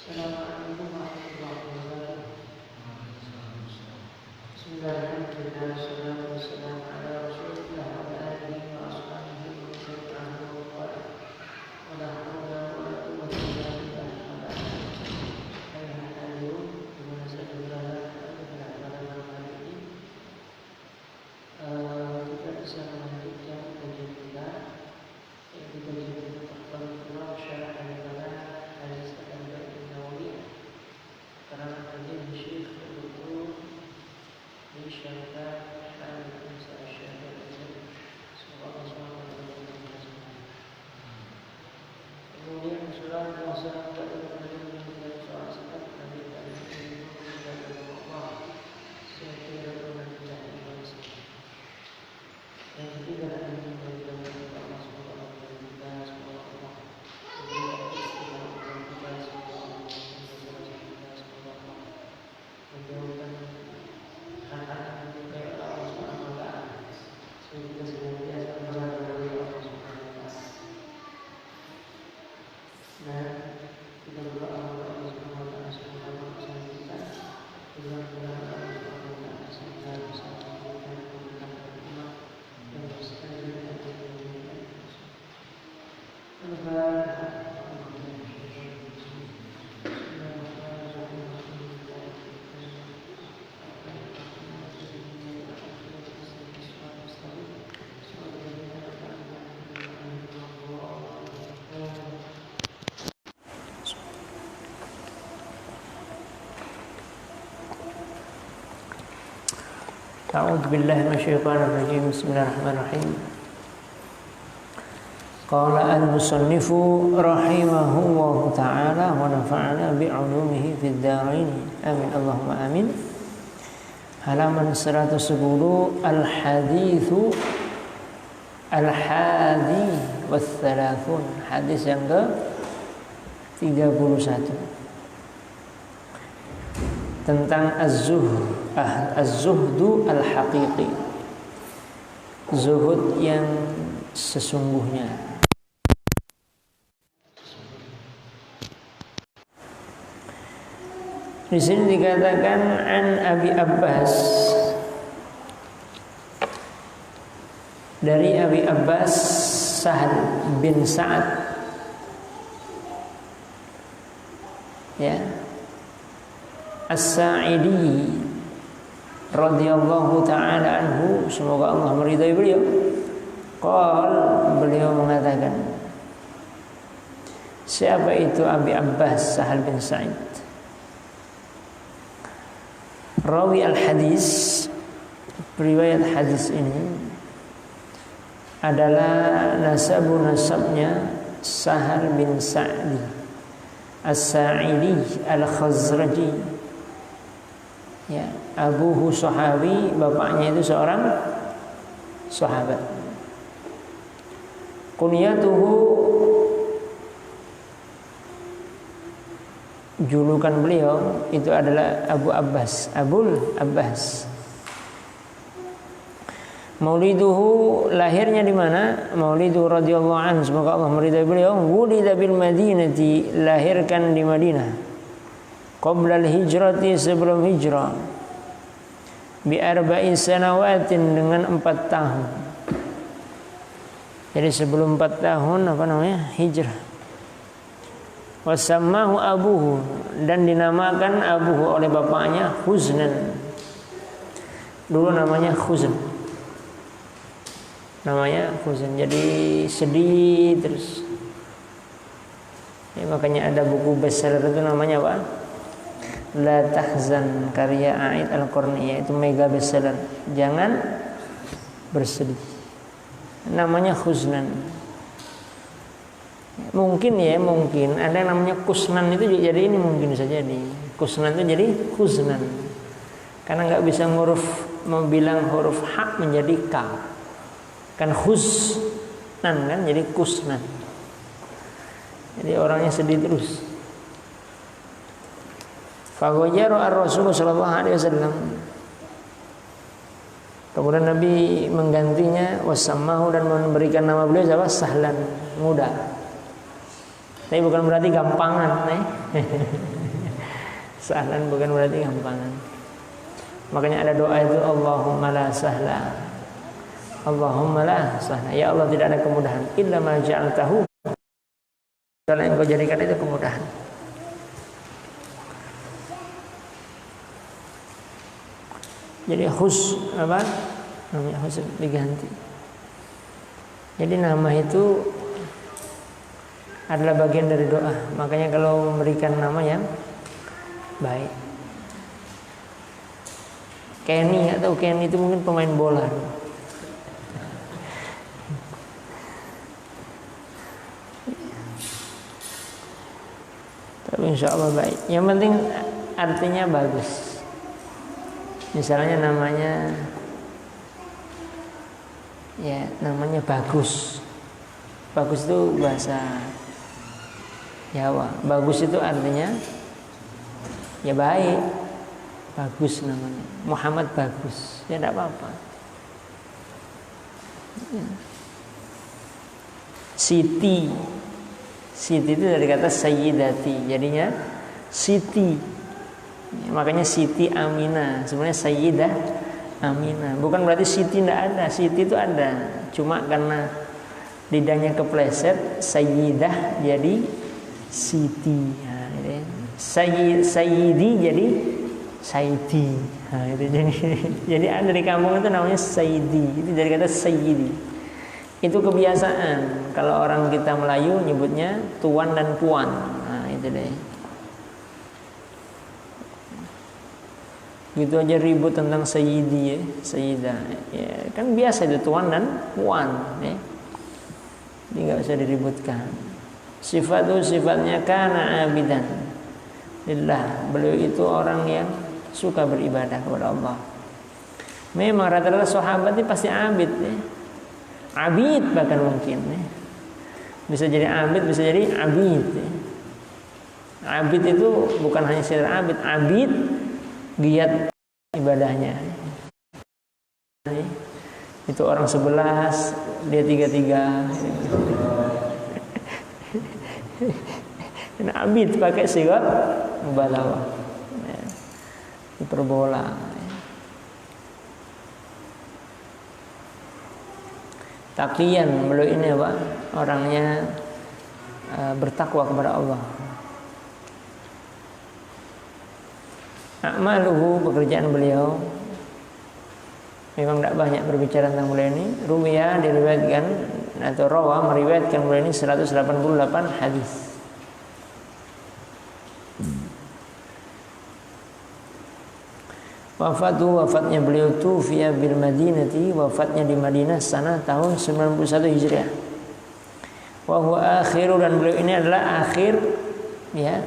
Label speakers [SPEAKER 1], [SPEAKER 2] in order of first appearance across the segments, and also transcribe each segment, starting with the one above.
[SPEAKER 1] Assalamualaikum warahmatullahi wabarakatuh. Bismillahirrahmanirrahim. Wassalatu wassalamu ala Rasulillah wa ala alihi wa ashabihi wa tabi'ahum wa wala hawla wa la quwwata illa billah. Ayuhal hadirin, dimana saja berada pada malam hari ini, kita bisa melanjutkan kajian kita, yaitu kajian kita tentang syarah al-kalam hadis al-Arba'in Nawawiyah karena kajian Syekh Dr. di Syarah al-Musa Syarah. Semoga Allah SWT memberkati. Kemudian surah Musa kepada soal sifat Nabi Muhammad dan Allah secara bermanfaat Indonesia. Yang ketiga adalah menjadi Allah SWT memberkati. Semoga Allah memberikan istilah dan kita semua menjauhkan hal-hal yang menyukai Allah SWT sehingga kita senantiasa berada dari Allah SWT. Dan kita berdoa kepada Allah SWT semoga bersama kita benar-benar Allah SWT sehingga bisa memberikan keberkahan umat yang bersekali dan berkali-kali. A'udzu billahi minasyaitonir rajim. Bismillahirrahmanirrahim. Qala al-musannifu rahimahullahu ta'ala wa nafa'ana bi'ulumihi fid dharain. Amin Allahumma amin. Halaman 110 al-haditsu al-hadi was thalathun, hadis yang ke 31 tentang az-zuhdu al-haqiqi, zuhud yang sesungguhnya. Di sini dikatakan an Abi Abbas, dari Abi Abbas Sahal bin Sa'ad, ya, As-Sa'idi radhiyallahu ta'ala anhu, semoga Allah meridai beliau. Beliau mengatakan, siapa itu Abi Abbas Sahal bin Sa'id? Rawi al-hadis, riwayat hadis ini adalah nasabnya Sahal bin Sa'di As-Sa'idi Al-Khazraji, ya, abuhu sahabi, bapaknya itu seorang sahabat. Kunyatuhu, julukan beliau itu adalah Abu Abbas, Abul Abbas. Mauliduhu, lahirnya di mana? Maulidu radhiyallahu anhu, semoga Allah meridai beliau. Wulida bil Madinati, lahirkan di Madinah. Qabla al-hijrati, sebelum hijrah. Bi arba'in sanawatin, dengan 4 tahun.
[SPEAKER 2] Jadi sebelum 4 tahun hijrah. Wasammahu abuhu, dan dinamakan abuhu oleh bapaknya Huznan. Dulu namanya Huzn. Namanya Huzn. Jadi sedih terus. Ya, makanya ada buku bestseller itu namanya apa? La Tahzan, karya A'id Al-Qarni, itu mega bestseller. Jangan bersedih. Namanya Huznan. Mungkin ada yang namanya Kusnan, itu jadi ini mungkin saja jadi Kusnan itu jadi Huznan. Karena nggak bisa membilang huruf H menjadi K. Kan Huznan kan jadi Kusnan. Jadi orangnya sedih terus. Fagojaru ar-Rasulullah sallallahu alaihi wasallam. Kemudian Nabi menggantinya wasammahu, dan memberikan nama beliau siapa? Sahlan, mudah. Tapi bukan berarti gampangan, Sahlan bukan berarti gampangan. Makanya ada doa itu, Allahumma la sahla, Allahumma la sahla. Ya Allah, tidak ada kemudahan illa ma ja'altahu, kalau yang kau jadikan itu kemudahan. Jadi namanya Hus diganti. Jadi nama itu adalah bagian dari doa. Makanya kalau memberikan nama yang baik. Kenny itu mungkin pemain bola. Tapi insya Allah baik. Yang penting artinya bagus. Misalnya namanya bagus. Bagus itu bahasa Jawa. Bagus itu artinya ya baik. Bagus namanya. Muhammad bagus. Ya tidak apa-apa. Ya. Siti itu dari kata sayyidati, jadinya Siti. Ya, makanya Siti Aminah, sebenarnya Sayyidah Aminah. Bukan berarti Siti tidak ada, Siti itu ada. Cuma karena lidahnya kepleset, Sayyidah jadi Siti. Nah, Sayyidi jadi Sayyidi. Nah, itu jadi ada di kampung itu namanya Sayyidi. Itu dari kata Sayyidi. Itu kebiasaan. Kalau orang kita Melayu nyebutnya tuan dan puan. Nah, itu deh. Gitu aja ribut tentang sayyidi, sayyidah. Ya, kan biasa itu tuan dan puan, ya. Jadi nggak usah diributkan. Sifatnya kana abidan lillah. Beliau itu orang yang suka beribadah kepada Allah. Memang rata-rata sahabat ini pasti abid, ya. Abid bahkan mungkin, ya. Bisa jadi abid, bisa jadi abid, ya. Abid itu bukan hanya sekedar abid, abid giat ibadahnya. Itu orang 11, dia 33. Nah, abid pakai sigat mubalawah. Hiperbola. Taqiyan, beliau ini apa? Orangnya bertakwa kepada Allah. A'maluhu, pekerjaan beliau, memang tidak banyak berbicara tentang beliau ini. Ruwiya, diriwayatkan atau rawa meriwayatkan beliau ini 188 hadis. Wafatnya beliau itu via bil Madinati, wafatnya di Madinah sana tahun 91 Hijriah. Wa huwa akhiru, dan beliau ini adalah akhir, ya,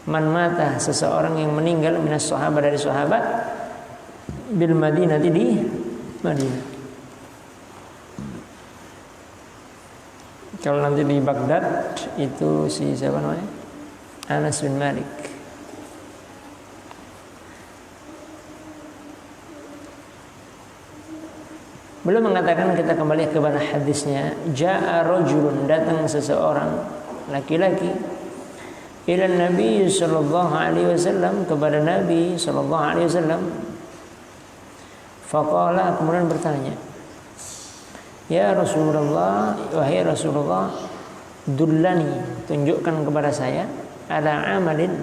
[SPEAKER 2] man mata, seseorang yang meninggal minas sahabat, dari sahabat, bil Madinah, di Madinah. Kalau nanti di Baghdad itu si siapa namanya? Anas bin Malik. Belum mengatakan, kita kembali kepada hadisnya. Ja'a rajulun, datang seseorang laki-laki, ila Nabi sallallahu alaihi wasallam, kepada Nabi sallallahu alaihi wasallam. Faqala, kemudian bertanya, Ya Rasulullah, wahai Rasulullah, dullani, tunjukkan kepada saya ada amalin,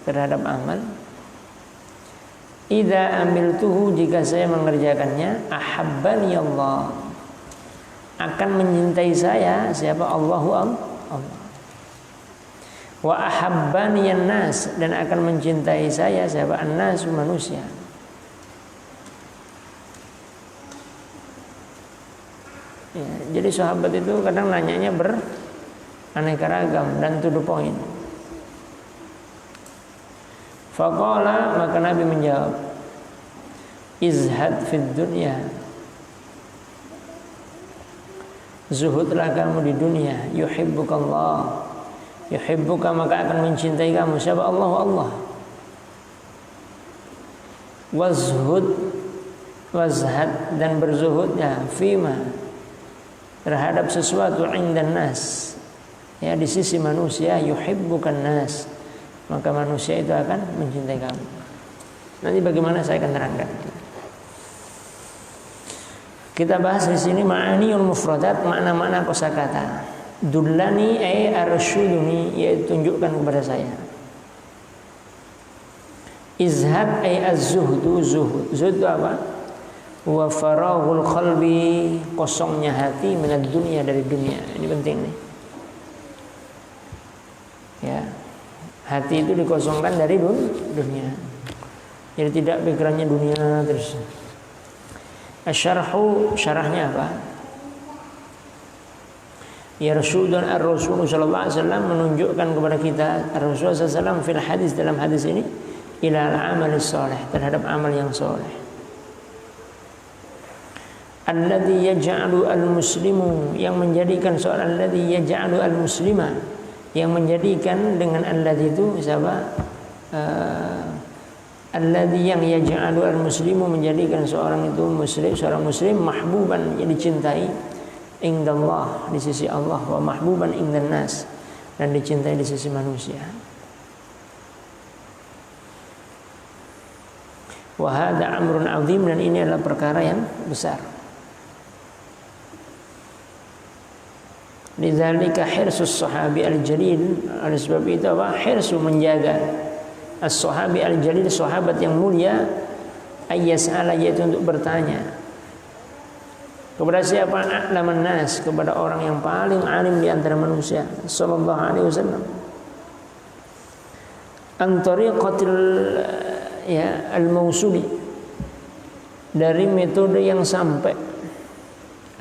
[SPEAKER 2] terhadap amal, idza amiltuhu, jika saya mengerjakannya, ahabbani Allah, akan menyintai saya siapa? Allah. Wa ahabbani an-nas, dan akan mencintai saya siapa? An-nas, manusia. Ya, jadi sahabat itu kadang nanyanya beraneka ragam dan to the point. Faqala, maka Nabi menjawab, izhad fid dunya, zuhudlah kamu di dunia, yuhibbukallah, yuhibbuka, maka akan mencintai kamu siapa? Allah. Wazhad, dan berzuhudnya, fima, terhadap sesuatu, indan nas, ya, di sisi manusia, yuhibbukan nas, maka manusia itu akan mencintai kamu. Nanti bagaimana saya akan terangkan. Kita bahas di sini ma'aniul mufradat, makna-makna kosakata. Dullani ay arsyuduni, yaitu tunjukkan kepada saya. Izhad ay az-zuhdu, zuhud. Zuhud itu apa? Wa faraghul qalbi, kosongnya hati, minad dunia, dari dunia. Ini penting nih. Ya. Hati itu dikosongkan dari dunia. Jadi tidak pikirannya dunia terus. Asyarhu, syarahnya apa? Ya Rasulullah sallallahu alaihi wasallam menunjukkan kepada kita, Rasulullah sallallahu alaihi wasallam fil hadis, dalam hadis ini, ila al-amalis salih, terhadap amal yang saleh. Alladzi yaj'alu al-muslimu, yang menjadikan seorang, alladzi yaj'alu al-muslima, yang menjadikan dengan alladzi itu siapa? Alladzi, yang yaj'alu al-muslimu, menjadikan seorang itu muslim, seorang muslim, mahbuban, yang dicintai, indallah, di sisi Allah, wa mahbuban indan nas, dan dicintai di sisi manusia. Wa hadza amrun azim, dan ini adalah perkara yang besar. Lidzalika hirsus sahabi al-jalil, oleh sebab itu apa? Hirsu, menjaga, as-sahabi al-jalil, sahabat yang mulia, ayyas'ala, yaitu untuk bertanya kepada siapa? A'laman nas, kepada orang yang paling alim di antara manusia, sallallahu alaihi wasallam. An tariqatil, ya, al-mausuli, dari metode yang sampai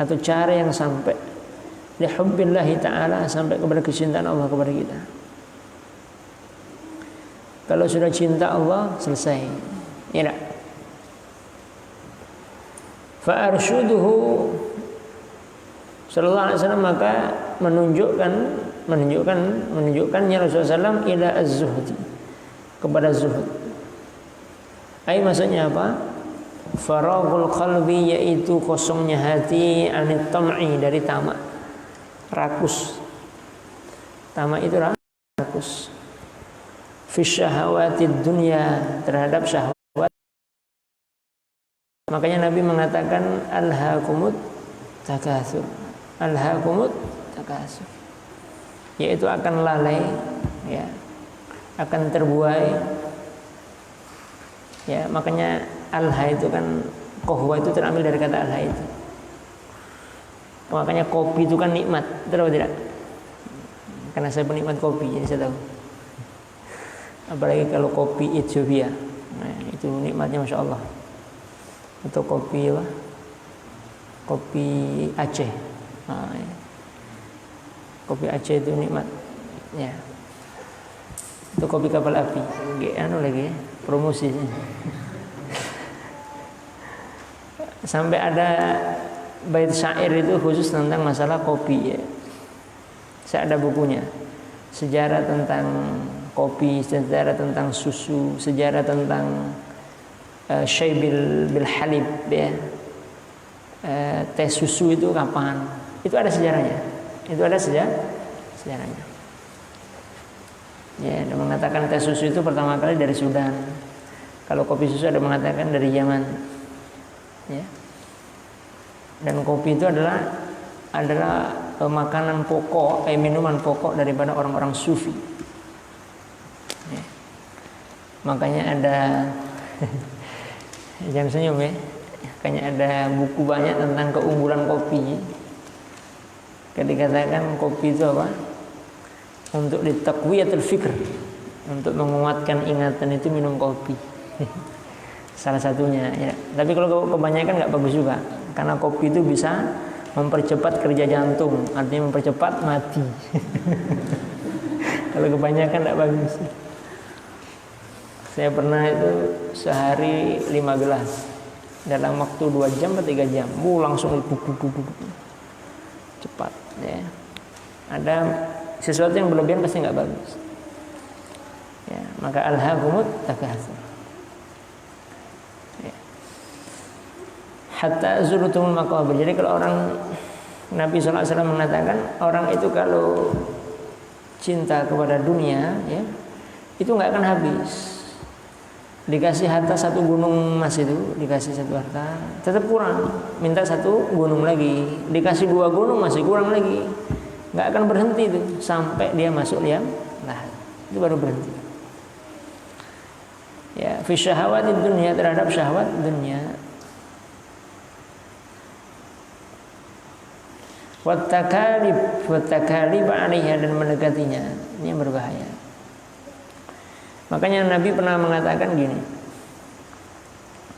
[SPEAKER 2] atau cara yang sampai, li hubbillahi ta'ala, sampai kepada kecintaan Allah kepada kita. Kalau sudah cinta Allah, selesai. Ya tak? Fa arshuduhu sallallahu alaihi wasallam, maka menunjukkannya Rasulullah SAW ila az-zuhdi, kepada zuhud. Ai, maksudnya apa? Faraghul qalbi, yaitu kosongnya hati, anit tam'i, dari tamak, rakus. Tamak itu rakus. Fi syahawatid dunya, terhadap syahwat. Makanya Nabi mengatakan alhaakumut takatsur, alhaakumut takatsur, yaitu akan lalai, ya, akan terbuai, ya. Makanya alha itu kan, kohwa itu terambil dari kata alha itu. Makanya kopi itu kan nikmat, tahu tidak? Karena saya penikmat kopi, jadi saya tahu. Apalagi kalau kopi Ethiopia, nah, itu nikmatnya masya Allah. Atau kopi apa? Kopi Aceh. Nah, ya. Kopi Aceh itu nikmat, ya. Itu kopi kapal api. Anu lagi, promosi. Sampai ada bait syair itu khusus tentang masalah kopi, ya. Saya ada bukunya. Sejarah tentang kopi, sejarah tentang susu, sejarah tentang syai bil halib, ya. Teh susu itu kapan? Itu ada sejarahnya. Itu ada sejarahnya. Ya, ada mengatakan teh susu itu pertama kali dari Sudan. Kalau kopi susu ada mengatakan dari Yaman. Ya. Dan kopi itu adalah adalah makanan pokok, minuman pokok daripada orang-orang sufi. Ya. Makanya ada jangan senyum ya. Makanya ada buku banyak tentang keunggulan kopi. Dikatakan kopi itu apa? Untuk ditaqwiyatul fikr, untuk menguatkan ingatan itu minum kopi. Salah satunya ya. Tapi kalau kebanyakan nggak bagus juga, karena kopi itu bisa mempercepat kerja jantung, artinya mempercepat mati. Kalau kebanyakan nggak bagus. Saya pernah itu sehari 5 gelas dalam waktu 2 jam atau 3 jam, langsung cepat ya. Ada sesuatu yang berlebihan pasti nggak bagus ya. Maka alhaakumut takatsur ya. Hatta zurtumul maqabir. Jadi kalau orang, Nabi SAW mengatakan orang itu kalau cinta kepada dunia ya, itu nggak akan habis. Dikasih harta 1 gunung emas itu, dikasih 1 harta tetap kurang, minta 1 gunung lagi, dikasih 2 gunung masih kurang lagi, nggak akan berhenti itu sampai dia masuk liang lahat, itu baru berhenti. Ya, fi syahawati dunia, terhadap syahwat dunia. Wattakalib 'alaiha, dan mendekatinya, ini yang berbahaya. Makanya Nabi pernah mengatakan gini,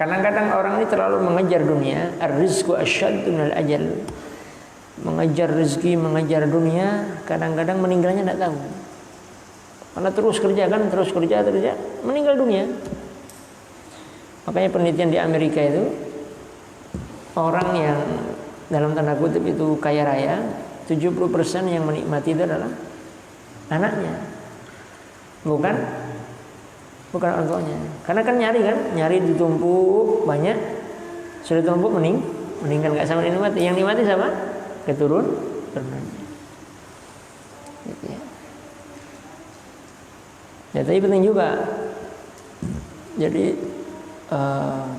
[SPEAKER 2] kadang-kadang orang ini terlalu mengejar dunia, ar-rizqu asyaddu minal ajal. Mengejar rezeki, mengejar dunia, kadang-kadang meninggalnya tidak tahu. Karena terus kerja, meninggal dunia. Makanya penelitian di Amerika itu, orang yang dalam tanda kutip itu kaya raya, 70% yang menikmati itu adalah anaknya, bukan orang tuanya. Karena kan nyari ditumpuk banyak, sudah tumpuk meninggal, nggak sama nikmati. Yang nikmati siapa? Keturunannya. Gitu ya. Ya, tapi penting juga. Jadi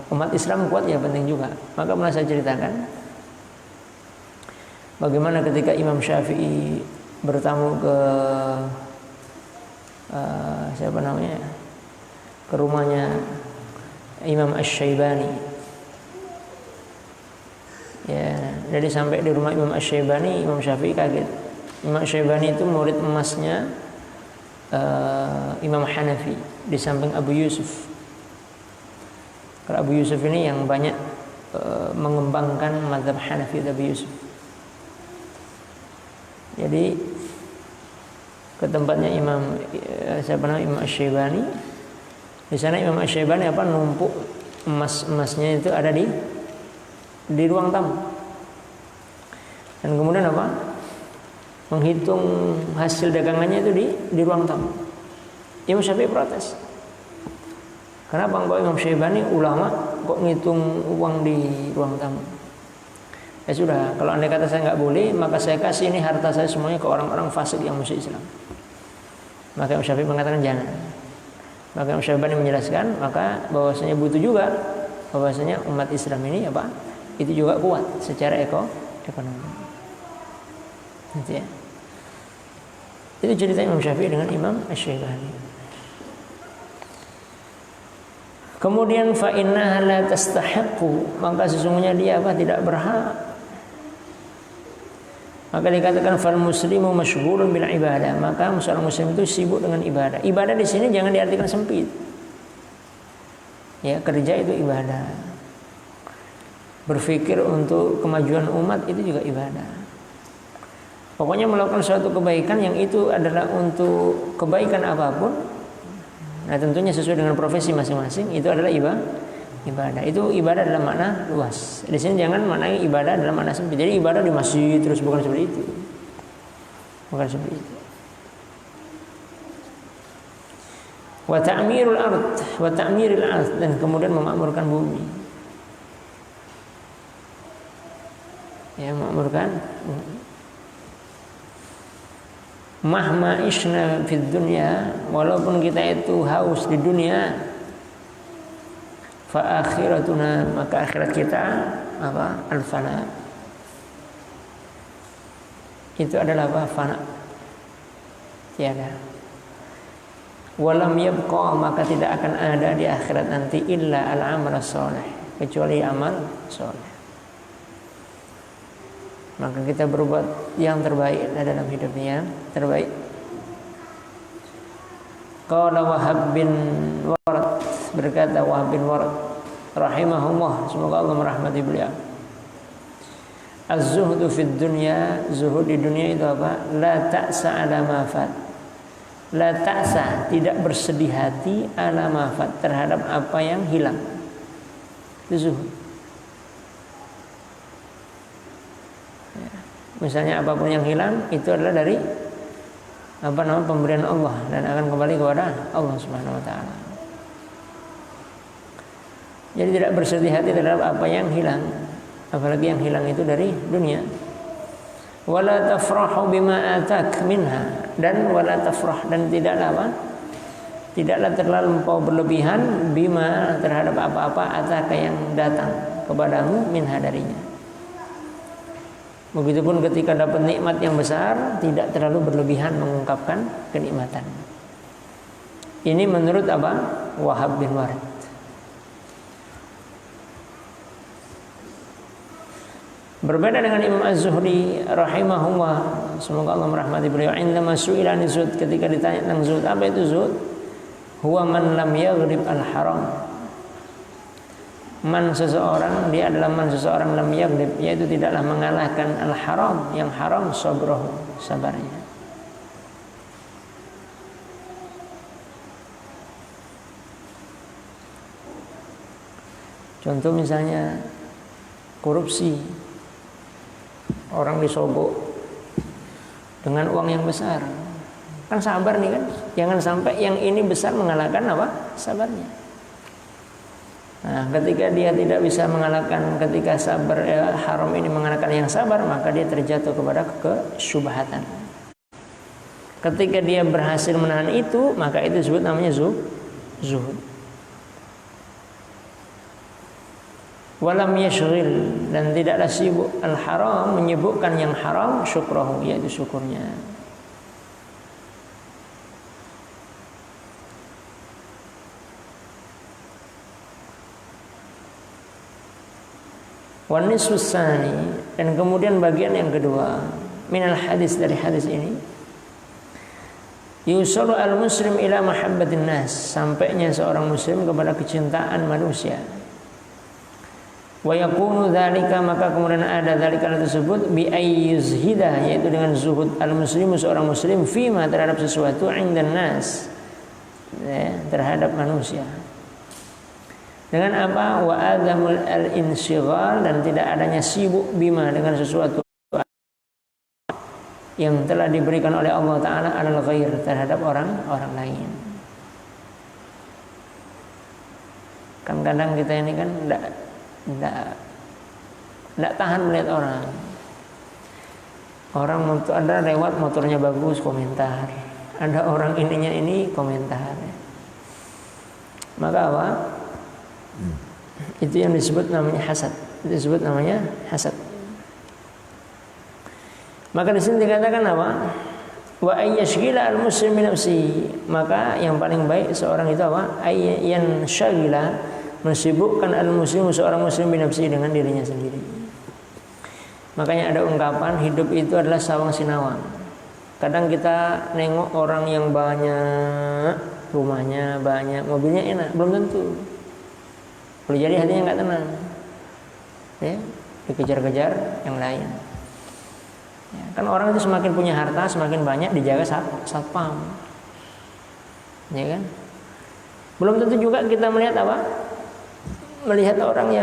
[SPEAKER 2] umat Islam kuat ya penting juga. Maka pernah saya ceritakan bagaimana ketika Imam Syafi'i bertamu ke ke rumahnya Imam Asy-Syaibani. Ya, jadi sampai di rumah Imam Asy-Syaibani, Imam Syafi'i kaget. Imam Asy-Syaibani itu murid emasnya Imam Hanafi di samping Abu Yusuf. Karena Abu Yusuf ini yang banyak mengembangkan mazhab Hanafi, Abu Yusuf. Jadi ke tempatnya Imam Imam Asy-Syaibani. Di sana Imam Asy-Syaibani numpuk emasnya itu ada di ruang tamu. Dan kemudian menghitung hasil dagangannya itu di ruang tamu. Imam Syafi'i protes. Kenapa engkau Imam Syaibani ulama kok ngitung uang di ruang tamu? Ya sudah, kalau andai kata saya nggak boleh, maka saya kasih ini harta saya semuanya ke orang-orang fasik yang musuh Islam. Maka Imam Syafi'i mengatakan jangan. Maka Imam Syaibani menjelaskan, maka bahwasanya butuh juga, bahwasanya umat Islam ini itu juga kuat secara ekonomi. Gitu ya. Itu cerita Imam Syafi'i dengan Imam Asy-Syaibani. Kemudian fa innaha la tastahiqu, maka sesungguhnya dia tidak berhak. Maka dikatakan fal muslimu masyghulun bil ibadah, maka seorang muslim itu sibuk dengan ibadah. Ibadah di sini jangan diartikan sempit. Ya, kerja itu ibadah. Berpikir untuk kemajuan umat itu juga ibadah. Pokoknya melakukan suatu kebaikan yang itu adalah untuk kebaikan apapun. Nah, tentunya sesuai dengan profesi masing-masing, itu adalah ibadah. Itu ibadah dalam makna luas. Di sini jangan maknai ibadah dalam makna sempit. Jadi ibadah di masjid terus, bukan seperti itu. Bukan seperti itu. Wa ta'mirul ard, dan kemudian memakmurkan bumi. Ya, memakmurkan bumi. Mahma isna fid dunya, walaupun kita itu haus di dunia, fa akhiratuna, maka akhirat kita al-fana. itu adalah apa? Fana. Tiada. Walam yabqa, maka tidak akan ada di akhirat nanti illa al-amal saleh, kecuali amal saleh. Maka kita berbuat yang terbaik dalam hidupnya, terbaik. Qala Wahab bin Warad, berkata Wahab bin Warad rahimahullah, semoga Allah merahmati beliau. Az-zuhdu fid dunya, zuhud di dunia itu apa? La ta'sa ala ma fat. La ta'sa, tidak bersedih hati ala ma fat, terhadap apa yang hilang. Itu zuhud. Ya. Misalnya apapun yang hilang itu adalah dari pemberian Allah dan akan kembali kepada Allah Subhanahu wa taala. Jadi tidak bersedih hati terhadap apa yang hilang, apalagi yang hilang itu dari dunia. Wala tafrahu bima atak minha, dan wala tafrah, dan tidaklah terlalu berlebihan bima, terhadap apa-apa ataka yang datang kepadamu minha, darinya. Begitupun ketika dapat nikmat yang besar, tidak terlalu berlebihan mengungkapkan kenikmatan. Ini menurut apa? Wahab bin Warad. Berbeda dengan Imam Az-Zuhri rahimahullah, semoga Allah merahmati beliau. Indama su'ila an zuhud, ketika ditanya tentang zuhud, apa itu zuhud? Huwa man lam yaghrib al-haram. Man seseorang, dia adalah man seseorang lam yaghlib, yaitu tidaklah mengalahkan al-haram, yang haram, sabrahu, sabarnya. Contoh misalnya korupsi, orang disogok dengan uang yang besar, kan sabar nih kan, jangan sampai yang ini besar mengalahkan apa? Sabarnya. Nah, ketika dia tidak bisa mengalahkan, ketika sabar haram ini mengalahkan yang sabar, maka dia terjatuh kepada kesyubhatan. Ketika dia berhasil menahan itu, maka itu disebut namanya zuhud. Walam yashghil, dan tidaklah sibuk al-haram, menyibukkan yang haram, syukrahu, yaitu syukurnya. Wan nisfus tsani, dan kemudian bagian yang kedua minal hadis, dari hadis ini, yusallu al muslim ila mahabbatin nas, sampainya seorang muslim kepada kecintaan manusia. Wa yakunu dzalika, maka kemudian ada dzalika tersebut bi ayyuzhida, yaitu dengan zuhud al muslimu, seorang muslim, fima, terhadap sesuatu, indan nas, ya, terhadap manusia. Dengan apa? Wa adamul al-insyighal, dan tidak adanya sibuk bima, dengan sesuatu yang telah diberikan oleh Allah Ta'ala alal ghair, terhadap orang lain. Kan kadang kita ini kan tidak tahan melihat orang. Orang ada lewat, motornya bagus, komentar. Ada orang ininya ini, komentar. Maka apa? Itu yang disebut namanya hasad. Itu disebut namanya hasad. Maka di sini dikatakan apa? Wa ayyashghila al-muslim bi nafsi, maka yang paling baik seorang itu apa? Ayyan syagila, mensibukkan al-muslim, seorang muslim bi nafsi, dengan dirinya sendiri. Makanya ada ungkapan, hidup itu adalah sawang sinawang. Kadang kita nengok orang yang banyak, rumahnya banyak, mobilnya enak, belum tentu. Boleh jadi hatinya nggak tenang, ya, dikejar-kejar yang lain. Ya, kan orang itu semakin punya harta, semakin banyak dijaga satpam, ya kan? Belum tentu juga kita melihat apa? Melihat orang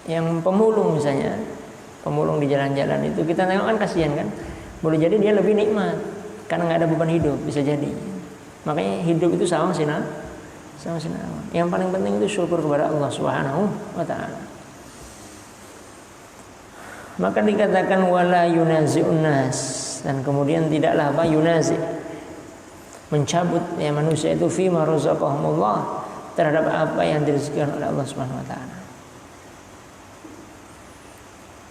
[SPEAKER 2] yang pemulung misalnya, pemulung di jalan-jalan itu kita tengok kan kasihan kan? Boleh jadi dia lebih nikmat karena nggak ada beban hidup, bisa jadi. Makanya hidup itu sawang sinawang. Yang paling penting itu syukur kepada Allah Subhanahu wa taala. Maka dikatakan wala yunazi'un nas, dan kemudian tidaklah apa? Yunazi, mencabut ya manusia itu fi ma razaqahumullah, terhadap apa yang direzekikan oleh Allah Subhanahu wa taala.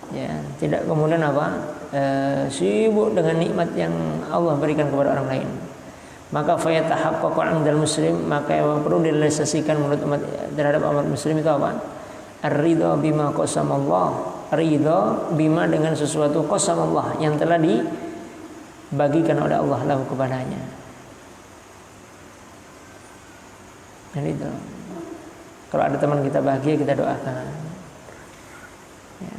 [SPEAKER 2] Ya, tidak kemudian sibuk dengan nikmat yang Allah berikan kepada orang lain. Maka fayatahaqqaqu 'indal muslim, maka yang perlu direalisasikan menurut umat terhadap umat muslim itu apa? Ar-ridha bima qasamallah, ridha bima dengan sesuatu qasamallah yang telah dibagikan oleh Allah lahu kepadanya. Dan itu, kalau ada teman kita bahagia kita doakan. Ya.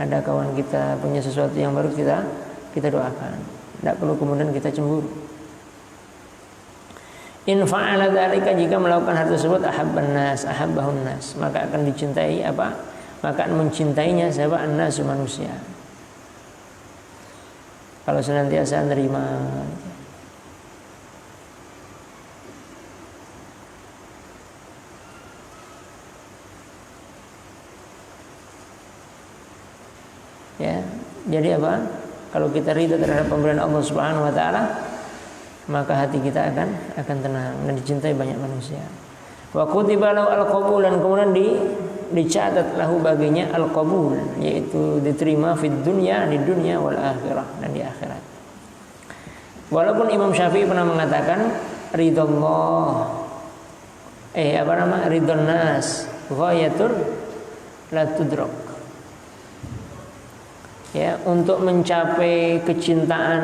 [SPEAKER 2] Ada kawan kita punya sesuatu yang baru kita doakan. Tidak perlu kemudian kita cemburu. In fa'ala dzalika, jika melakukan hal tersebut ahabban nas ahabbahun nas, maka akan dicintai maka akan mencintainya siapa? An-nas, manusia. Kalau senantiasa menerima, ya, jadi apa? Kalau kita ridha terhadap pemberian Allah Subhanahu wa taala, maka hati kita akan tenang dan dicintai banyak manusia. Wa kutiba lahu al-qabul, dan kemudian dicatat lahu baginya al-qabul, yaitu diterima di dunia wal akhirah, dan di akhirat. Walaupun Imam Syafi'i pernah mengatakan ridallah ridon nas ghayatur la tudrak. Ya, untuk mencapai kecintaan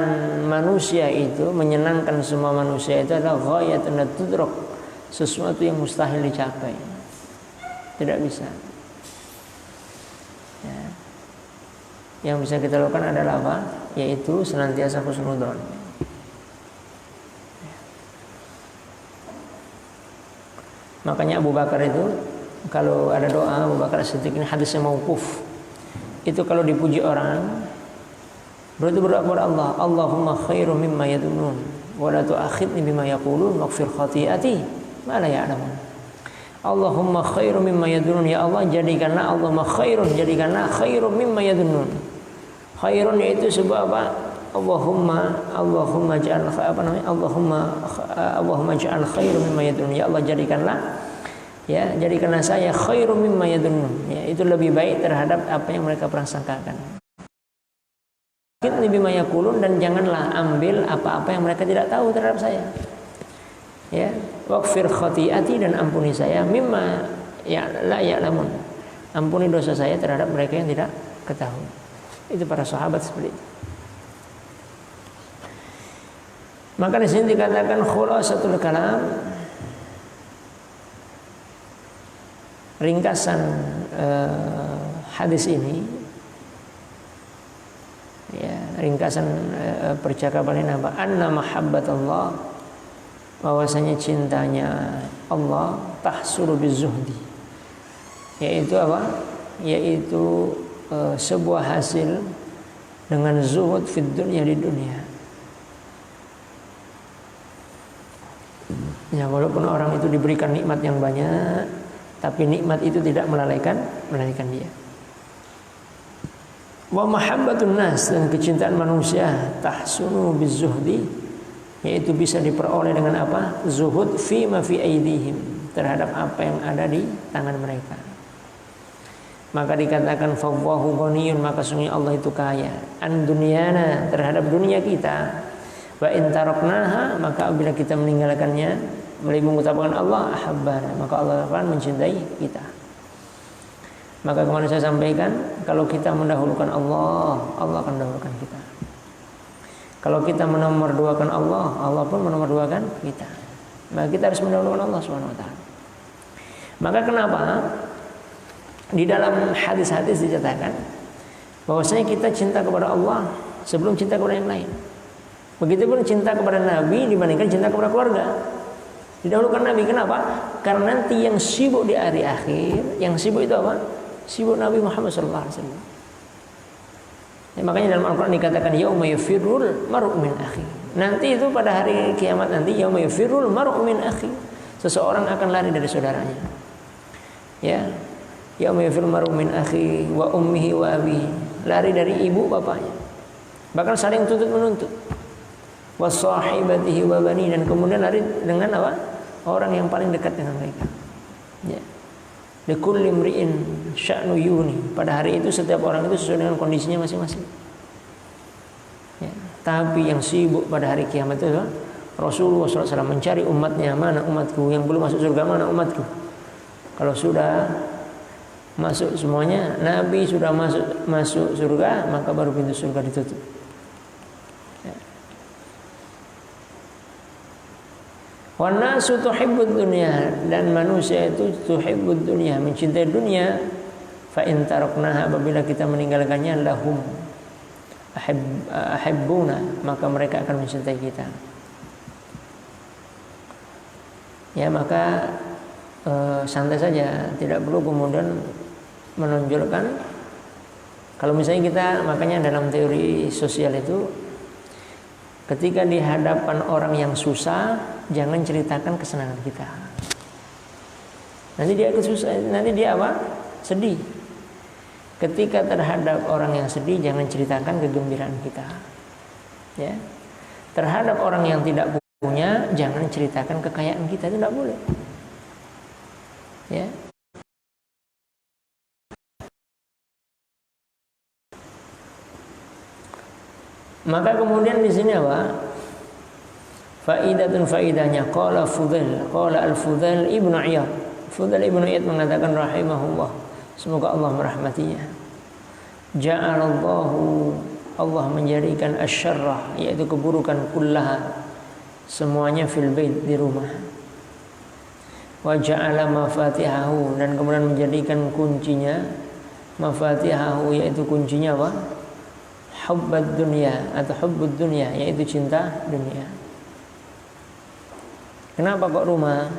[SPEAKER 2] manusia itu, menyenangkan semua manusia itu adalah ghayatun la tudrak, sesuatu yang mustahil dicapai, tidak bisa. Ya. Yang bisa kita lakukan adalah apa? Yaitu senantiasa husnudzon. Ya. Makanya Abu Bakar itu, kalau ada doa Abu Bakar As-Siddiq, ini hadisnya mauquf. Itu kalau dipuji orang, berarti berdoa kepada Allah, Allahumma khairu mimma yadunun wa la tu'akhidni bima yaqulun waghfir khati'ati ma la ya'lamun. Allahumma khairu mimma yadunun, ya Allah jadikanlah jadikanlah khairu mimma yadunun. Khairun yaitu sebuah apa? Allahumma ja'al Allahumma ja'al khairu mimma yadunun. Ya Allah jadikanlah saya khairum mimma yadunnun, ya, itu lebih baik terhadap apa yang mereka prasangkakan. Lebih bima yaqulun, dan janganlah ambil apa-apa yang mereka tidak tahu terhadap saya. Ya, waghfir khati'ati, dan ampuni saya mimma la ya'lamun. Ampuni dosa saya terhadap mereka yang tidak ketahui. Itu para sahabat seperti itu. Maka di sini dikatakan khulasatul kalam, ringkasan hadis ini, ya, ringkasan percakapan ini apa? Anna mahabbatullah, bahwasanya cintanya Allah tahsulu bizuhdi, yaitu apa? Yaitu sebuah hasil dengan zuhud fid dunya, di dunia. Ya, walaupun orang itu diberikan nikmat yang banyak, tapi nikmat itu tidak melalaikan dia. Wa mahabbatun nas, dan kecintaan manusia tahsunu bizuhdi, yaitu bisa diperoleh dengan apa? Zuhud fi ma fi aidihim, terhadap apa yang ada di tangan mereka. Maka dikatakan fawwahu ghaniyun, maka sungguh Allah itu kaya, an dunyana, terhadap dunia kita. Wa in taraknaha, maka apabila kita meninggalkannya, mengutamakan Allah, ahabbana, maka Allah akan mencintai kita. Maka kemarin saya sampaikan, kalau kita mendahulukan Allah, Allah akan mendahulukan kita. Kalau kita menomorduakan Allah, Allah pun menomorduakan kita. Maka kita harus mendahulukan Allah Subhanahu wa taala. Maka kenapa di dalam hadis-hadis dicatatkan bahwasanya kita cinta kepada Allah sebelum cinta kepada yang lain. Begitupun cinta kepada Nabi dibandingkan cinta kepada keluarga. Didahulukan Nabi, kenapa? Karena nanti yang sibuk di hari akhir, yang sibuk itu apa? Sibuk Nabi Muhammad SAW. Ya, makanya dalam Al-Quran dikatakan yauma yafirrul mar'u min akhi. Nanti itu pada hari kiamat nanti yauma yafirrul mar'u min akhi. Seseorang akan lari dari saudaranya. Ya. Yauma yafirrul mar'u min akhi wa ummihi wa abihi. Lari dari ibu bapaknya. Bahkan saling tuntut menuntut. Wa sahibatihi wa bani, dan kemudian lari dengan apa? Orang yang paling dekat dengan mereka. Ya. Likulli imri'in sya'nu yuni. Pada hari itu setiap orang itu sesuai dengan kondisinya masing-masing. Ya, tapi yang sibuk pada hari kiamat itu Rasulullah SAW mencari umatnya, mana umatku yang belum masuk surga, mana umatku. Kalau sudah masuk semuanya, Nabi sudah masuk surga, maka baru pintu surga ditutup. Wan nasu tuhibbud dunya, dan manusia itu tuhibbud dunya, mencintai dunia. Fa in taraknaha, apabila kita meninggalkannya, lahum ahibbuna, maka mereka akan mencintai kita. Ya, maka santai saja, tidak perlu kemudian menonjolkan. Kalau misalnya kita, makanya dalam teori sosial itu, ketika di hadapan orang yang susah, jangan ceritakan kesenangan kita. Nanti dia kesusahan, nanti dia apa? Sedih. Ketika terhadap orang yang sedih, jangan ceritakan kegembiraan kita. Ya. Terhadap orang yang tidak punya, jangan ceritakan kekayaan kita, itu tidak boleh. Ya. Maka kemudian di sini apa? Faidahnya qala al-Fudail ibnu Iyad. Fudail ibnu Iyad mengatakan rahimahullah, semoga Allah merahmatinya. Ja'alallahu, Allah menjadikan asyarrah, yaitu keburukan kullaha, semuanya fil bait, di rumah. Wa ja'ala mafatihahu, dan kemudian menjadikan kuncinya, mafatihahu, yaitu kuncinya apa? Hubbad dunya atau hubbud dunya, yaitu cinta dunia. Kenapa kok rumah?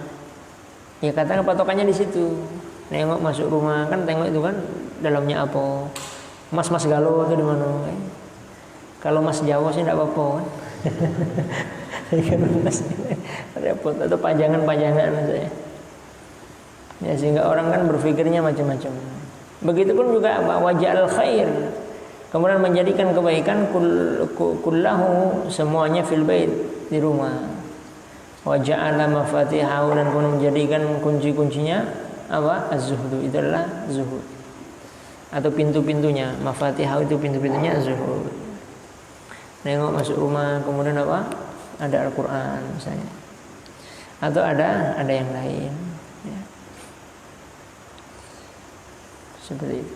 [SPEAKER 2] Ya katakan patokannya di situ. Nengok masuk rumah, kan tengok itu kan dalamnya apa? Mas-mas galau itu di mana? Kalau mas Jawa sih tidak apa-apa kan. Repot, atau pajangan-pajangan saja. Ya, sehingga orang kan berpikirnya macam-macam. Begitupun juga waja'al khair, kemudian menjadikan kebaikan kullahu, semuanya fil bait, di rumah. Wa ja'ala mafatihahu, dan kemudian menjadikan kunci-kuncinya apa? Az-zuhdu, itu adalah zuhud. Atau pintu-pintunya, mafatihahu itu pintu-pintunya az-zuhud. Nengok masuk rumah, kemudian apa? Ada Al-Qur'an misalnya. Atau ada yang lain, ya. Seperti itu.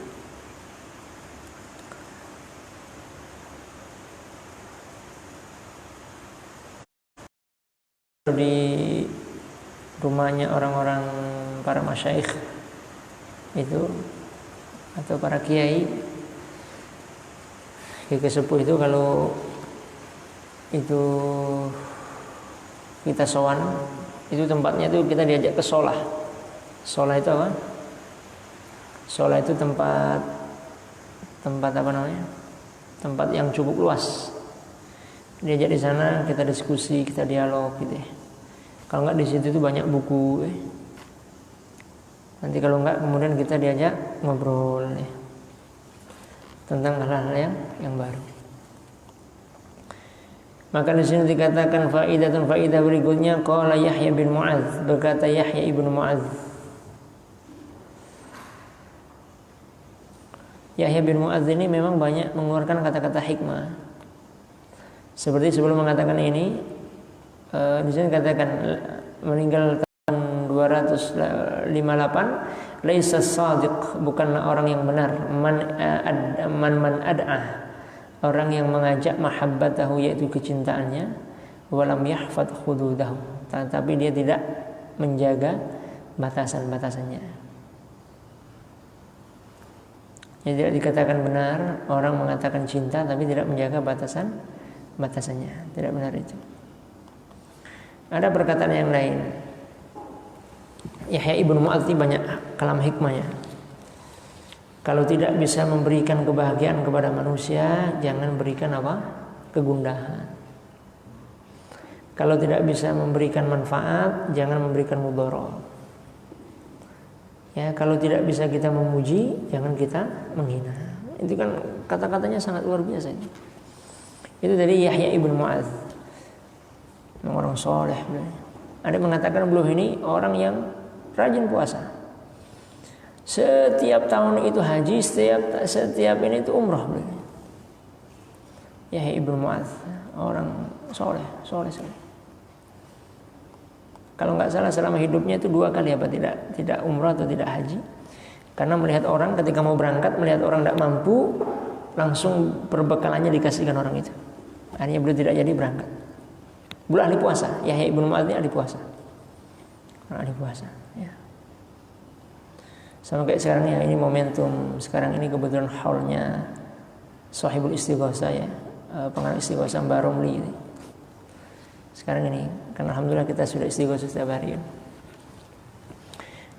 [SPEAKER 2] Di rumahnya orang-orang para masyayikh itu, atau para kiai sepuh itu, kalau itu kita sowan, itu tempatnya itu kita diajak ke sholah. Sholah itu apa? Sholah itu tempat apa namanya? Tempat yang cukup luas. Diajak di sana, kita diskusi, kita dialog gitu ya. Kalau enggak di situ itu banyak buku. Nanti kalau enggak kemudian kita diajak ngobrol ya, tentang hal-hal yang baru. Maka di sini dikatakan faidah berikutnya, qala Yahya bin Mu'adz, berkata Yahya ibnu Mu'adz. Yahya bin Mu'adz ini memang banyak mengeluarkan kata-kata hikmah. Seperti sebelum mengatakan ini, di sini katakan meninggal tahun 258, laisa shadiq, bukanlah orang yang benar, man ad'ah, orang yang mengajak mahabbatahu, yaitu kecintaannya, walam yahfad hududahu, tapi dia tidak menjaga batasan-batasannya. Jadi tidak dikatakan benar orang mengatakan cinta tapi tidak menjaga batasannya, tidak benar itu. Ada perkataan yang lain. Yahya ibnu Mu'adz banyak kalam hikmahnya. Kalau tidak bisa memberikan kebahagiaan kepada manusia, jangan berikan apa? Kegundahan. Kalau tidak bisa memberikan manfaat, jangan memberikan mudarat. Ya, kalau tidak bisa kita memuji, jangan kita menghina. Itu kan kata-katanya sangat luar biasa ini. Itu dari Yahya ibnu Mu'adz, orang soleh. Ada yang mengatakan beliau ini orang yang rajin puasa. Setiap tahun itu haji, setiap ini itu umrah beliau. Yahya ibnu Mu'adz, orang soleh. Kalau nggak salah selama hidupnya itu 2 kali apa tidak umrah atau tidak haji. Karena melihat orang ketika mau berangkat, melihat orang tidak mampu, langsung perbekalannya dikasihkan orang itu. Akhirnya beliau tidak jadi berangkat. Beliau ahli puasa. Yahya ibnu Mu'adz ini ahli puasa. Ahli puasa. Ya. Sama kayak sekarang ya, ini momentum sekarang ini kebetulan haulnya Shahibul Istighosah ya, pengarang Istighosah Mbah Romli ini. Sekarang ini, karena alhamdulillah kita sudah istighosah setiap hari.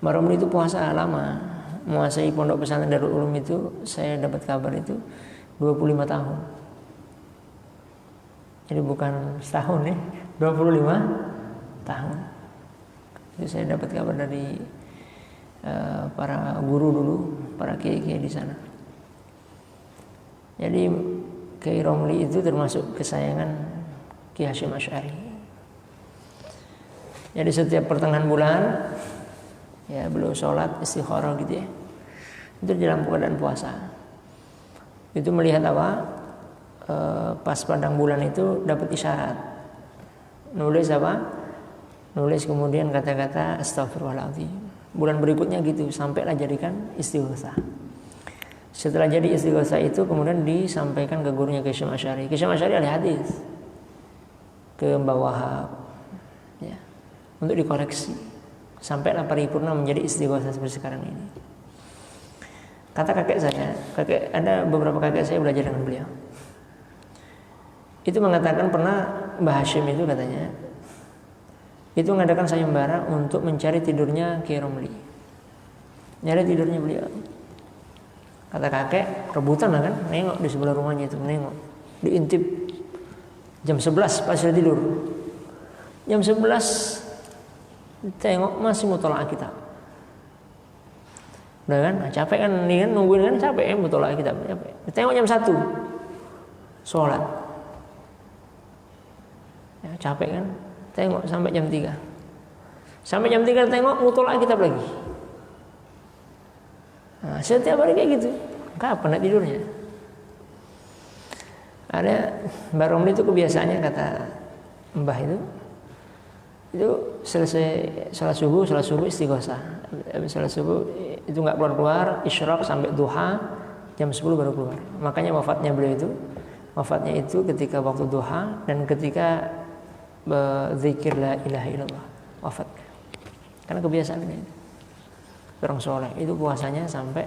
[SPEAKER 2] Mbah Romli itu puasa lama, menguasai pondok pesantren Darul Ulum itu, saya dapat kabar itu 25 tahun. Jadi bukan setahun ya, 25 tahun. Jadi saya dapat kabar dari para guru dulu, para kiai-kiai di sana. Jadi Kiai Romli itu termasuk kesayangan Ki Hasyim Asy'ari. Jadi setiap pertengahan bulan ya beliau sholat istikharah gitu ya. Itu dalam keadaan puasa. Itu melihat apa? Pas padang bulan itu dapat isyarat. Nulis apa? Nulis kemudian kata-kata astagfirullahaladzim. Bulan berikutnya gitu, sampailah jadikan istighosah. Setelah jadi istighosah itu kemudian disampaikan ke gurunya Ki Hasyim Asy'ari. Ki Hasyim Asy'ari ahli hadis. Ke Mbah Wahab. Ya. Untuk dikoreksi. Sampailah paripurna menjadi istighosah seperti sekarang ini. Kata kakek saya, ada beberapa kakek saya belajar dengan beliau. Itu mengatakan pernah Mbah Hasyim itu katanya itu mengadakan sayembara untuk mencari tidurnya Kiai Romli. Nyari tidurnya beliau. Kata kakek, rebutan lah kan, nengok di sebelah rumahnya itu, nengok. Diintip jam 11 pas sudah tidur. Jam 11 tengok masih mutola'ah kitab. Udah kan, capek kan, nih kan nungguin kan capek ya mutola'ah kitab, capek. Tengok jam 1 sholat. Ya, capek kan. Tengok sampai jam 3. Sampai jam 3 tengok mutola'ah kitab lagi. Nah, setiap hari kayak gitu. Kapan nak tidurnya? Ada Mbah Romli itu kebiasaannya kata Mbah itu selesai sholat subuh istighosah. Sholat subuh itu nggak keluar isyraq sampai duha, jam 10 baru keluar. Makanya wafatnya itu ketika waktu duha dan ketika berzikir la ilaha illallah wafat. Karena kebiasaannya itu. Orang soleh itu puasanya sampai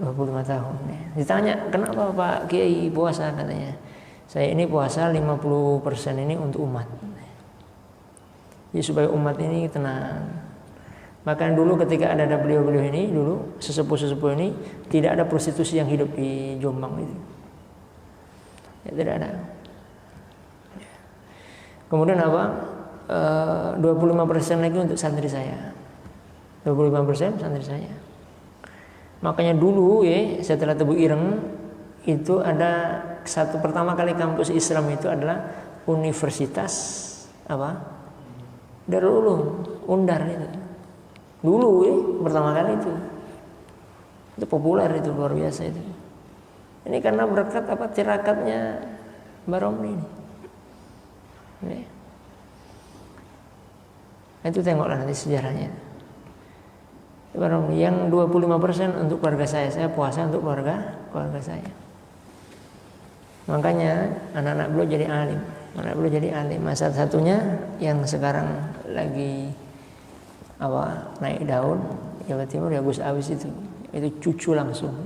[SPEAKER 2] 25 tahun. Ditanya kenapa Pak Kiai puasa, katanya saya ini puasa 50% ini untuk umat. Jadi supaya umat ini tenang. Bahkan dulu ketika ada beliau-beliau ini dulu sesepuh-sesepuh ini tidak ada prostitusi yang hidup di Jombang itu. Ya, tidak ada. Kemudian apa? 25% lagi untuk santri saya. 25% santri saya. Makanya dulu ya setelah Tebu Ireng itu ada pertama kali kampus Islam itu adalah Universitas apa? Darul Ulum, Undar itu. Dulu ya pertama kali itu. Itu populer itu, luar biasa itu. Ini karena berkat apa tirakatnya Mbah Romli ini. Nah, itu tengoklah nanti sejarahnya. Yang 25% untuk keluarga saya puasa untuk keluarga saya. Makanya anak-anak beliau jadi alim. Masa satunya yang sekarang lagi naik daun Jawa Timur ya Gus Awis itu cucu langsung.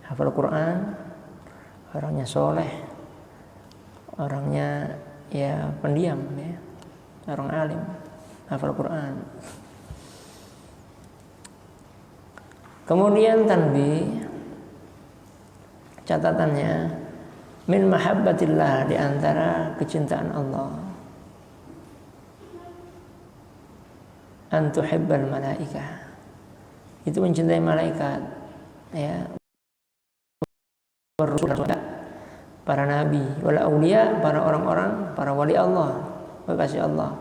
[SPEAKER 2] Hafal Quran, orangnya soleh, orangnya ya pendiam ya, orang alim, hafal Quran. Kemudian tanbih, catatannya min mahabbatillah, di antara kecintaan Allah, an tuhibbal malaikah, itu mencintai malaikat ya, para nabi, wal auliya, para orang-orang, para wali Allah, kekasih Allah,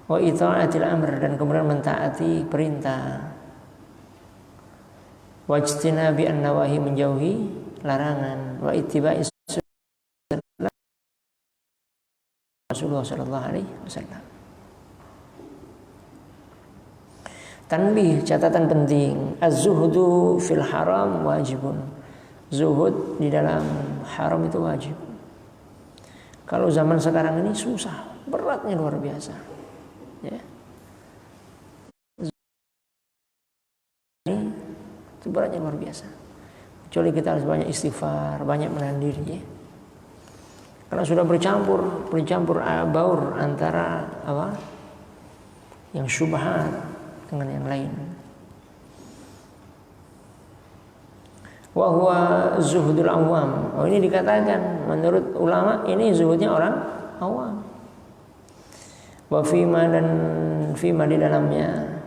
[SPEAKER 2] wa ita'atil amr, dan kemudian mentaati perintah, wajtinabi an-nawahi, menjauhi larangan, wa ittiba'i Rasulullah sallallahu alaihi wasallam. Tanbih, catatan penting, az-zuhdu fil haram wajibun. Zuhud di dalam haram itu wajib. Kalau zaman sekarang ini susah, beratnya luar biasa. Ya. Itu beratnya luar biasa. Kecuali kita harus banyak istighfar, banyak menahan diri, ya. Karena sudah bercampur baur antara apa? Yang syubhat dengan yang lain. Wa huwa zuhudul awam. Oh, ini dikatakan menurut ulama ini zuhudnya orang awam. Wa fima di dalamnya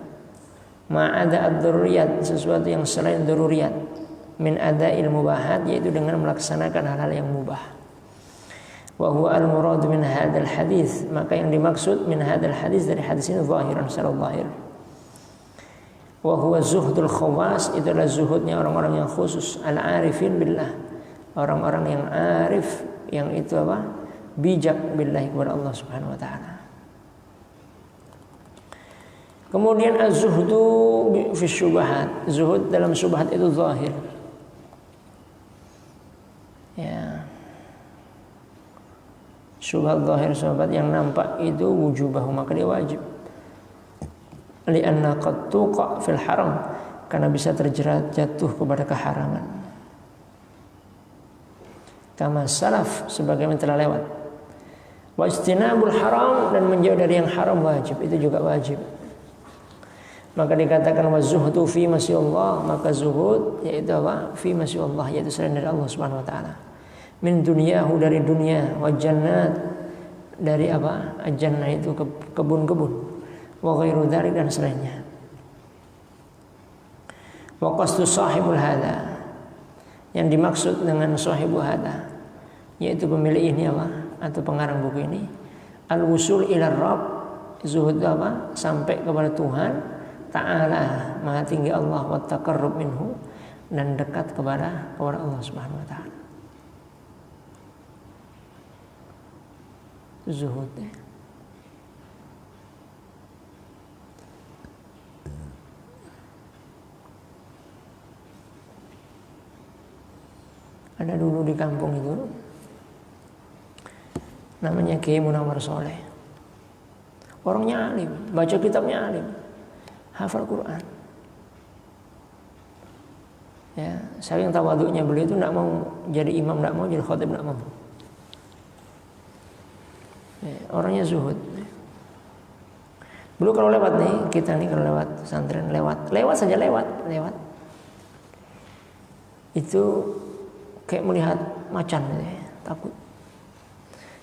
[SPEAKER 2] ma'ada ad-daruriyat, sesuatu yang selain daruriyat, min ada'il mubahat, yaitu dengan melaksanakan hal-hal yang mubah. Wa huwa al-murad min hadzal hadis, maka yang dimaksud min hadzal hadis, dari hadis ini zahiran, secara zahir. Wa huwa zuhdul khawas, itu adalah zuhudnya orang-orang yang khusus, al-arifin billah, orang-orang yang arif, yang itu apa? Bijak billahi, kepada Allah Subhanahu wa taala. Kemudian az-zuhdu fi syubhat, zuhud dalam syubhat itu zahir. Ya. Syubhat zahir, syubhat yang nampak itu wujubahu, maka dia wajib. Li'anna qad tuqa fil haram, karena bisa terjerat jatuh kepada keharaman. Kama salaf, sebagaimana telah lewat. Wa istinabul haram, dan menjauh dari yang haram wajib, itu juga wajib. Maka dikatakan wa zuhdu fi masyaallah, maka zuhud yaitu apa? Fi masyaallah, yaitu selain dari Allah Subhanahu wa taala. Min dunyahu, dari dunia, wa jannat, dari apa? Jannah itu kebun-kebun, wa ghairu dzalik, dan selainnya. Wa qasdu sahibul hada, yang dimaksud dengan sahibu hada, yaitu pemilik ini apa? Atau pengarang buku ini, al-wusul ila rabb, zuhud apa? Sampai kepada Tuhan Ta'ala, maha tinggi Allah, wa taqarrub minhu, dan dekat kepada Allah Subhanahu wa taala. Zuhud. Ada dulu di kampung itu namanya Kiai Munawar Soleh. Orangnya alim, baca kitabnya alim, hafal Quran. Ya, saking tawaduknya beliau itu tidak mau jadi imam, tidak mau jadi khatib, tidak mau. Ya, orangnya zuhud. Dulu kalau lewat nih, kita nih kalau lewat pesantren, lewat saja, lewat. Itu kayak melihat macan, ya, takut.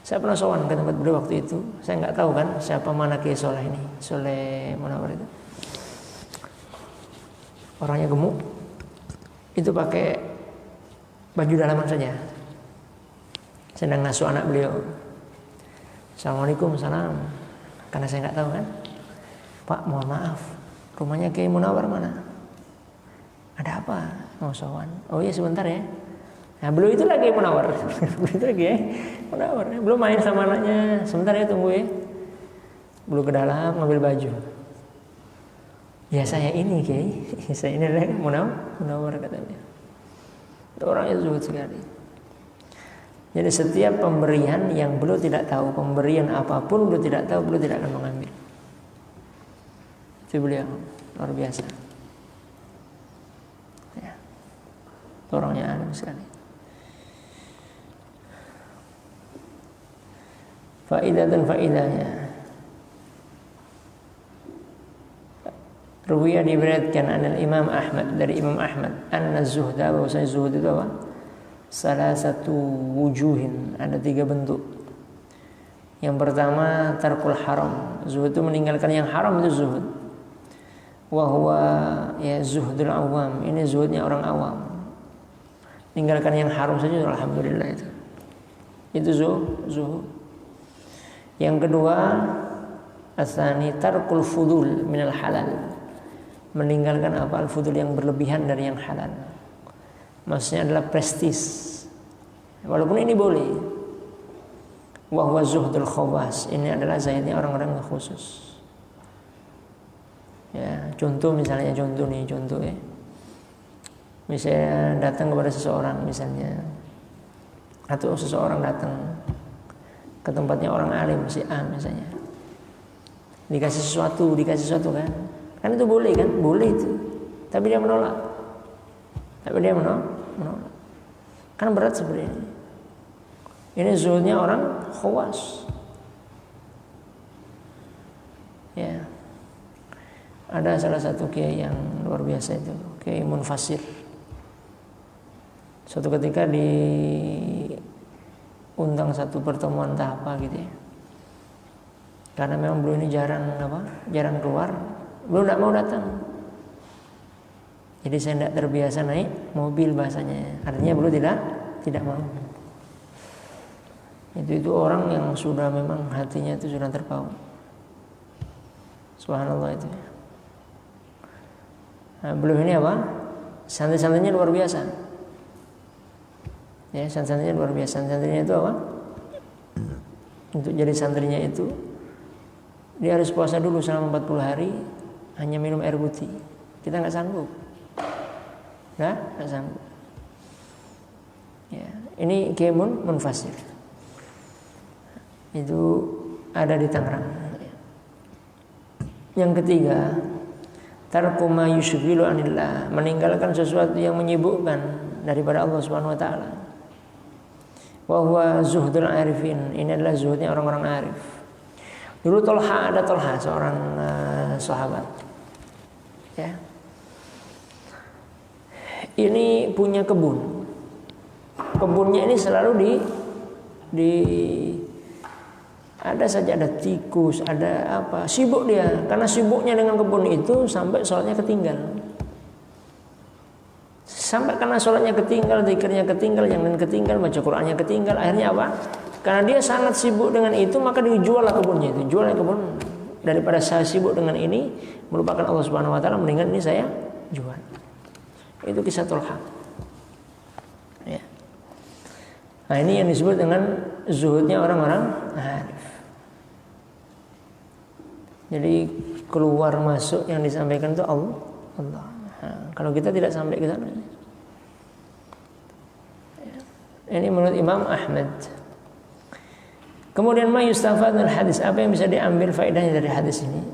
[SPEAKER 2] Saya pernah sowan ke tempat beliau waktu itu. Saya nggak tahu kan siapa, mana Kiai Soleh ini, Soleh Munawar itu. Orangnya gemuk, itu pakai baju dalaman saja. Sedang ngasuh anak beliau. Assalamualaikum, salam. Karena saya nggak tahu kan, Pak, mohon maaf, rumahnya Kiai Munawar mana? Ada apa? Mau sowan? Oh iya, sebentar ya. Nah, beliau itu lagi Munawar. Beliau itu lagi ya Munawar. Belum main sama anaknya. Sebentar ya, tunggu ya. Belum ke dalam ngambil baju. Ya saya ini Kiai. Saya ini adalah Munawar katanya. Orangnya zuhud sekali. Jadi setiap pemberian yang beliau tidak tahu, pemberian apapun beliau tidak tahu, beliau tidak akan mengambil. Itu beliau luar biasa. Ya. Orangnya alim sekali. Faidah dan faidahnya. Ruwiyah diberikan anil Imam Ahmad, dari Imam Ahmad, anna zuhda, bahwasanya zuhud itu apa? Salah satu wujuhin, ada 3 bentuk. Yang pertama tarkul haram, zuhud itu meninggalkan yang haram, itu zuhud. Wa huwa ya zuhdul awam, ini zuhudnya orang awam. Meninggalkan yang haram saja alhamdulillah itu. Itu zuhud. Yang kedua, asani tarkul fudul minal halal, meninggalkan apa al-fudul yang berlebihan dari yang halal. Maksudnya adalah prestis. Walaupun ini boleh. Wa huwa zuhdul khawas. Ini adalah zahidnya orang-orang yang khusus. Ya, contoh misalnya ya. Misalnya datang kepada seseorang misalnya, atau seseorang datang ke tempatnya orang alim si A misalnya, dikasih sesuatu kan itu boleh kan, boleh itu, tapi dia menolak, kan berat seperti ini. Ini zuhudnya orang khawas. Ya, ada salah satu kiai yang luar biasa itu, Kiai Munfasir. Suatu ketika diundang satu pertemuan entah apa gitu ya. Karena memang beliau ini jarang keluar, beliau tidak mau datang. Jadi saya tidak terbiasa naik mobil bahasanya. Artinya beliau tidak mau. Itu orang yang sudah memang hatinya itu sudah terpaut. Subhanallah itu. Nah, beliau ini apa? Santri-santrinya luar biasa. Ya, santrinya luar biasa. Santrinya itu apa? Untuk jadi santrinya itu dia harus puasa dulu selama 40 hari, hanya minum air putih. Kita nggak sanggup. Nggak sanggup. Ya, ini Kiai Munfasir. Itu ada di Tangerang. Yang ketiga, tarku ma yushghilu anillah, meninggalkan sesuatu yang menyibukkan daripada Allah Subhanahu wa taala. Wa huwa zuhdul arifin, ini adalah zuhudnya orang-orang arif. Dulu Tolha seorang sahabat. Ya. Ini punya kebun. Kebunnya ini selalu ada saja ada tikus, ada apa, sibuk dia. Karena sibuknya dengan kebun itu sampai sholatnya ketinggal. Sampai karena sholatnya ketinggal, zikirnya ketinggal, yang lain ketinggal, baca Qur'annya ketinggal. Akhirnya apa? Karena dia sangat sibuk dengan itu, maka dijuallah kebunnya itu. Jualnya kebun. Daripada saya sibuk dengan ini, melupakan Allah Subhanahu wa taala, mendingan ini saya jual. Itu kisah Tolha. Ya. Nah, ini yang disebut dengan zuhudnya orang-orang arif. Jadi keluar masuk yang disampaikan itu Allah. Nah, kalau kita tidak sampai ke sana. Ini menurut Imam Ahmad. Kemudian ma yustafad min hadis, apa yang bisa diambil faedahnya dari hadis ini?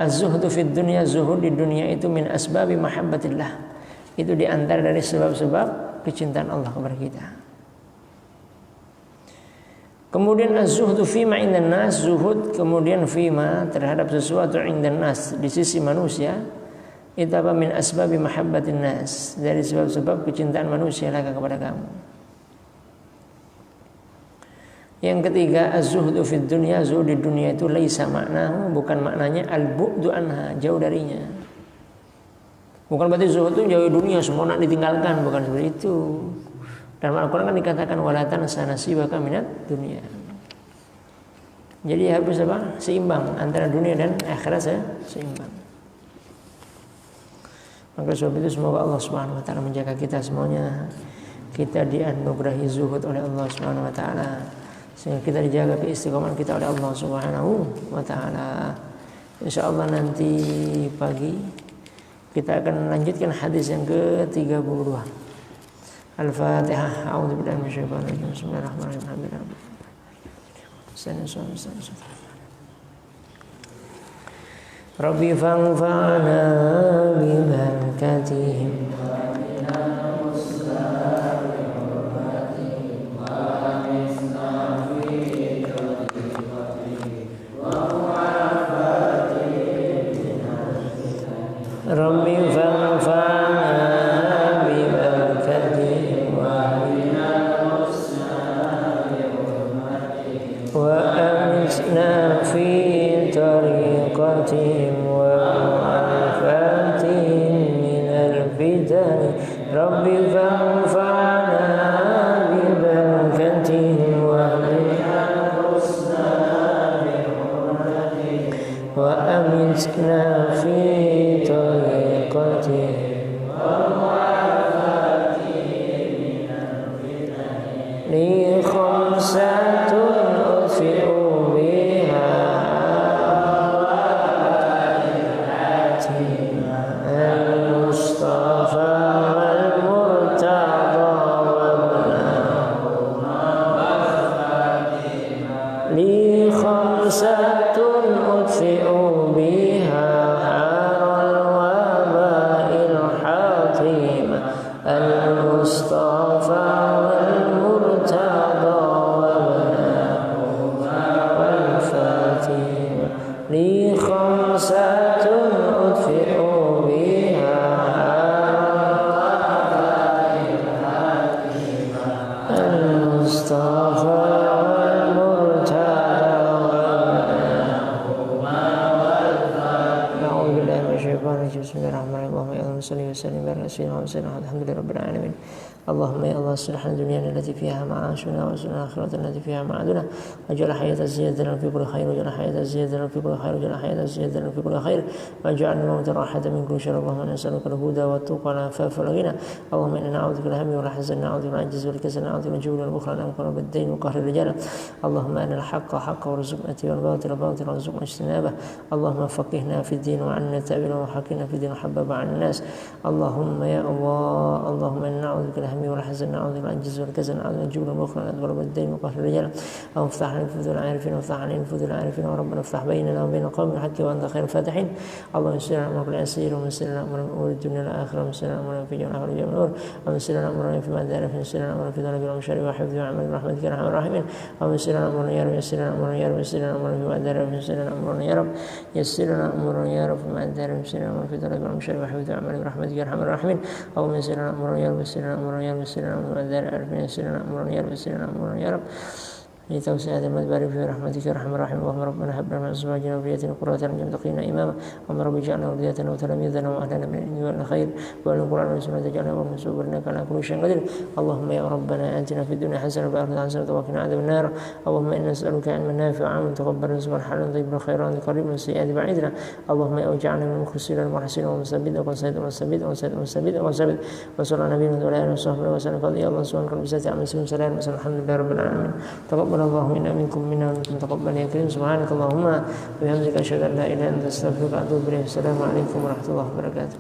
[SPEAKER 2] Az-zuhdu fid dunya, zuhud di dunia itu min asbabi mahabbatillah. Itu diantara dari sebab-sebab kecintaan Allah kepada kita. Kemudian az-zuhdu fima indan nas, zuhud kemudian fima terhadap sesuatu indan nas di sisi manusia. Itu apa? Min asbabi mahabbatin nas, dari sebab-sebab kecintaan manusia laka kepada kamu. Yang ketiga, az-zuhdu fid dunya, zuhud di dunia itu laisa maknahu, bukan maknanya al-bu'du anha, jauh darinya. Bukan berarti zuhud itu jauh dunia, semua nak ditinggalkan, bukan seperti itu. Dalam Al-Quran kan dikatakan wala tansa nasibaka minad dunya. Jadi harus apa? Seimbang antara dunia dan akhirat, seimbang. Maka sebab itu semoga Allah Subhanahu wa taala menjaga kita semuanya. Kita dianugerahi zuhud oleh Allah Subhanahu wa taala, sehingga kita dijaga keistiqomahan kita oleh Allah Subhanahu wa taala. Insyaallah nanti pagi kita akan lanjutkan hadis yang ke-32. Al-Fatihah. A'udzubillahi minasyaitonir rajim. Bismillahirrahmanirrahim. Rabbi fa'ana bibarakatihim Rabbi fa'ana bibarakatihim wa amisna fi tariqatihim Rabbi fa'ana bibarakatihim wa amitna fi li khamsatun utfi'u biha al-Mustafa wal-Murtada li khamsatun utfi'u biha haral waba'il hatim al-Mustafa wal-Murtada wal-Fatima li khamsatun utfi'u biha al-Mustafa Bismillahirrahmanirrahim. Allahumma salli wa sallim ala sayyidina Muhammad alhamdulillahi rabbil alamin. Allahumma ya Allah aslih lana dunyana allati fiha ma'ashuna wa aslih lana akhirata allati fiha ma'aduna waj'al hayata ziyadatan fi kulli khair waj'al hayata ziyadatan fi kulli khair waj'al hayata ziyadatan fi kulli khair waj'al al-mauta rahatan min kulli sharr. Allahumma nas'aluka al-huda wa at-tuqa wal afafa wal ghina. Allahumma inna na'udzu bika min al-hammi wal hazani na'udzu bika min al-'ajzi wal kasali na'udzu bika min al-jubni wal bukhli wa na'udzu bika min ad-dayn wa qahri ar-rijal. Allahumma arina al-haqqa haqqan warzuqna ittiba'ahu wal batila batilan warzuqna ijtinabah. Allahumma faqihna fi ad-din wa 'allimna ta'wila wa haqqina fi ad-din wa habbib 'ala an-nas. Allahumma ya Allah Allahumma inna na'udzu bika min والحزن نعوذ بك من العجز والكسل نعوذ بك من الجبن والبخل ونعوذ بك من الدين وقهر الرجال. اللهم افتح علينا نفوذ العارفين وافتح علينا نفوذ العارفين وربنا افتح بيننا وبين قوم الحق وانت خير الفاتحين. اللهم يسر لنا امر العسير ويسر لنا امر امور الدنيا والاخره ويسر لنا امرنا في جميع الاخره وجميع الامور ويسر لنا امرنا في مادة ويسر لنا امرنا في ذلك والمشاري وحفظ وعمل برحمتك يا ارحم الراحمين. اللهم يسر لنا امرنا يا رب يسر لنا امرنا يا رب يسر لنا امرنا في مادة ويسر لنا امرنا يا رب يسر لنا امرنا يا رب في مادة ويسر لنا امرنا في ذلك والمشاري وحفظ وعمل برحمتك يا ارحم الراحمين. اللهم يسر لنا امرنا يا رب يسر لنا امرنا يا رب يسر لنا امرنا عارفين يسرنا أمرنا يا رب يسرنا أمرنا يا رب لتوسعة المدبر في رحمتك يا ارحم الراحمين. اللهم ربنا هب لنا من ازواجنا وذرياتنا قرة اعين واجعلنا اماما. اللهم رب اجعلنا وذريتنا وتلاميذنا واهلنا من العلم والخير والقران والسنه تجعلنا ومن سوء انك على كل شيء قدير. اللهم يا ربنا اتنا في الدنيا حسنه وفي الاخره حسنه وقنا عذاب النار. اللهم انا نسالك علما نافعا وعملا متقبلا رزقا حلالا طيبا خيرا قريبا من السيئات بعيدنا. اللهم اجعلنا من المخلصين المحسنين والمثبتين والسيد والثبت والسيد والثبت والثبت وصلى على نبينا وعلى اله وصحبه وسلم. فضل الله سبحانه وتعالى عما يصفون سلام الحمد لله رب العالمين. تقبل الله منا منكم منا ومنكم تقبل يا كريم. سبحانك اللهم وبحمدك اشهد ان لا اله الا انت استغفرك واتوب اليك. السلام عليكم ورحمه الله وبركاته.